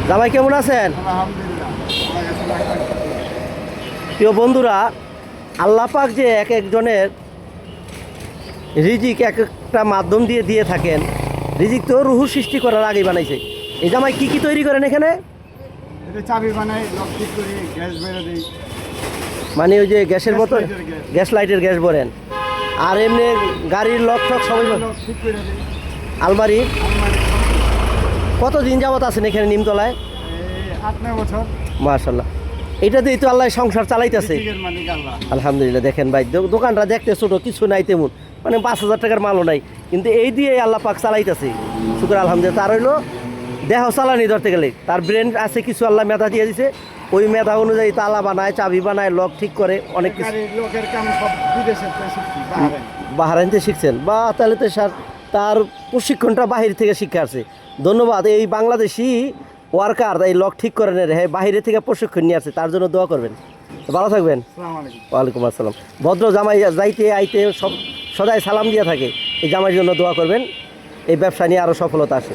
জামাই কেমন আছেন? প্রিয় বন্ধুরা, আল্লাহ পাক যে এক একজনের রিজিক এক একটা মাধ্যম দিয়ে দিয়ে থাকেন। রিজিক তো রুহু সৃষ্টি করার আগেই বানাইছে। এই জামাই কি কি তৈরি করেন এখানে? চাবি বানাই, লক ঠিক করি, গ্যাস বেড়ে দিই। মানে ওই যে গ্যাসের বোতল, লাইটের গ্যাস। গ্যাস লাইটের গ্যাস ভরেন। আর এমনি গাড়ির লক ঠক সবাই লক ঠিক করে দিই। আলমারি। আলমারি কতদিন যাবত আছেন এখানে নিমতলায়? 8-9 বছর। মাশাল্লাহ, এটা দিয়েই তো আল্লাহ সংসার চালাইতেছে। রিজিকের মালিক আল্লাহ। আলহামদুলিল্লাহ। দেখেন ভাই, দোকানটা দেখতে ছোটো, কিছু নাই তেমন, মানে 5,000 টাকার মালও নাই, কিন্তু এই দিয়ে আল্লাহ পাক চালাইতেছে। শুক্র আলহামদুলিল্লাহ। তার হইলো দেহ চালানি ধরতে গেলে তার ব্রেন আছে কিছু, আল্লাহ মেধা দিয়ে দিছে। ওই মেধা অনুযায়ী তালা বানায়, চাবি বানায়, লক ঠিক করে, অনেক কিছু। গাড়ির লোকের কাম সব বিদেশে শিখছি, বাহারাইন। বাহারাইনতে শিখছেন বা? তাহলে তো তার প্রশিক্ষণটা বাহির থেকে শিক্ষা আছে। ধন্যবাদ। এই বাংলাদেশি ওয়ার্কার এই লক ঠিক করেন, হ্যাঁ, বাহিরে থেকে প্রশিক্ষণ নিয়ে আসছে, তার জন্য দোয়া করবেন। ভালো থাকবেন। আসসালামু আলাইকুম। ওয়ালাইকুম আসসালাম। ভদ্র জামাই যাইতে আইতে সব সদাই সালাম দিয়ে থাকে। এই জামাইয়ের জন্য দোয়া করবেন, এই ব্যবসা নিয়ে আরও সফলতা আসে।